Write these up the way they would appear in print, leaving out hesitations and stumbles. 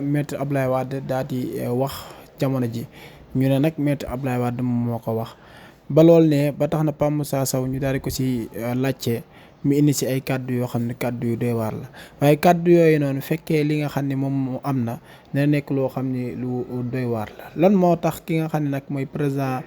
Maître Abdoulaye Wade daal di wax jamono ji ñu ne nag Maître Abdoulaye Wade moom moo ko wax ba lool ne ba tax na Pape Moussa Sow ñu daal di ko si laajte mu indi si ay kàddu yoo xam ne kàddu yu doy waar la waaye kàddu yooyu noonu fekkee li nga xam ne moom am na dina nekk loo xam ne lu doy waar la lan moo tax ki nga xam ne nag mooy président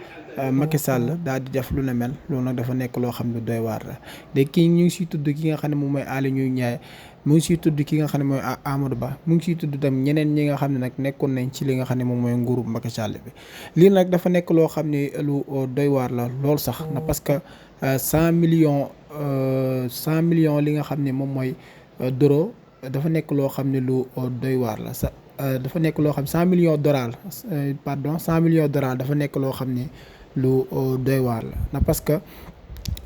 Macky Sall daal di def lu ne mel loolu nag dafa nekk loo xam ne doy waar la de kii ñu ngi siy tudd ki nga xam ne moom mooy Aly Ngouille Ndiaye mu ngi siy tudd ki nga xam ne mooy Amadou Ba mu ngi siy tudd tam ñeneen ñi nga xam ne nag nekkoon nañ ci li nga xam ne moom mooy nguuru Macky Sall bi lii nag dafa nekk loo xam ne lu doy waar la lool sax na parce que 100 millions 100 millions li nga xam ne moom mooy doro dafa nekk loo xam ne lu doy waar la sa dafa nekk loo xam 100 millions dollars pardon 100 millions dollars dafa nekk loo xam ne lu doy waar la na parce que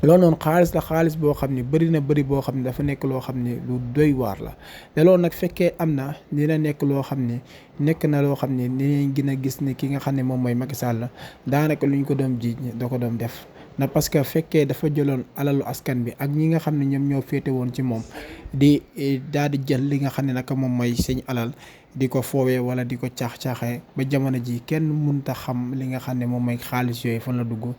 loolu noonu xaalis la xaalis boo xam ne bëri na bëri boo xam ne dafa nekk loo xam ne lu doy waar la te loolu nag fekkee am na dina nekk loo xam ne nekk na loo xam ne dinañ gën a gis ne ki nga xam ne moom mooy Macky Sall daanaka lu ñu ko doon jiiñ da ko doon def na parce que fekkee dafa jëloon alalu askan bi ak ñi nga xam ne ñoom ñoo féete woon ci moom di daal di jël li nga xam ne nag moom mooy seen alal di ko foowee wala di ko caax-caaxee ba jamono ji kenn mënta xam li nga xam ne moom mooy xaalis yooyu fan la dugg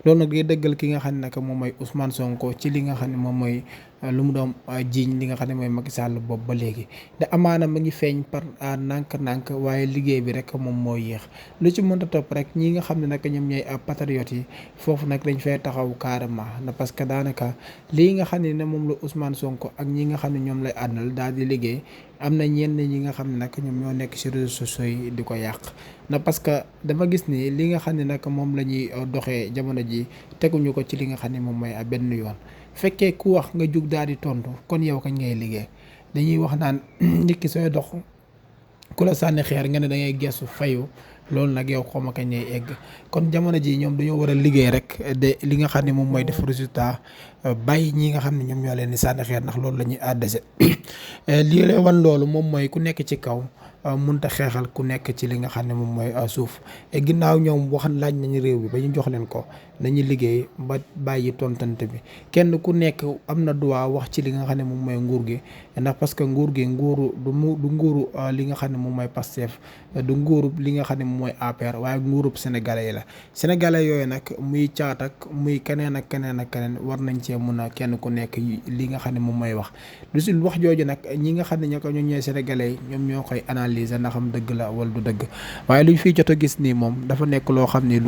loolu nag day dëggal ki nga xam ne nag moom mooy Ousmane Sonko ci li nga xam ne moom mooy lu mu doon jiiñ li nga xam ne mooy Macky Sall boobu ba léegi te amaana mu ngi feeñ par nànk-nànk waaye liggéey bi rek moom moo yéex lu ci mënta topp rek ñi nga xam ne nag ñoom ñooy patriotes yi foofu nag dañ fay taxaw carrément na parce que daanaka lii nga xam ne moom la Ousmane Sonko ak ñi nga xam ne ñoom lay àndal daal di liggéey am na ñenn ñi nga xam ne nag ñoom ñoo nekk ci réseaux sociaux yi di ko yàq na parce que dama gis ni li nga xam ne nag moom la ñuy doxee jamono ji teguñu ko ci li nga xam ne moom mooy benn yoon fekkee ku wax nga jug daal di tontu kon yow kañ ngay liggéey dañuy wax naan nit ki sooy dox ku la sànni xeer nga ne da ngay gestu fayu loolu nag yow xaw ma kañ lay egg kon jamono ji ñoom dañoo war a liggéey rek de li nga xam ne moom mooy def résultat bàyyi ñi nga xam ne ñoom ñoo leen di sànni xeer ndax loolu la ñuy àddese lii lay wan loolu moom mooy ku nekk ci kaw mënta xeexal ku nekk ci li nga xam ne moom mooy suuf ginnaaw ñoom wax laaj nañu réew bi ba ñu jox leen ko nañu liggéey ba bàyyi tontante bi kenn ku nekk am na droit wax ci li nga xam ne moom mooy nguur gi ndax parce que nguur gi nguuru du nguuru li nga xam ne moom mooy Pastef du nguurub li nga xam ne moom mooy APR waaye nguurub sénégalais yi la sénégalais yooyu nag muy caat ak muy keneen ak keneen ak keneen war nañ cee mun a kenn ku nekk li nga xam ne moom mooy wax lu si wax jooju nag ñi nga xam ne ñoo ñooy sénégalais yi ñoom ñoo koy analyser ndax am dëgg la wala du dëgg waaye luñ fiy jot a gis nii moom dafa nekk loo xam ne lu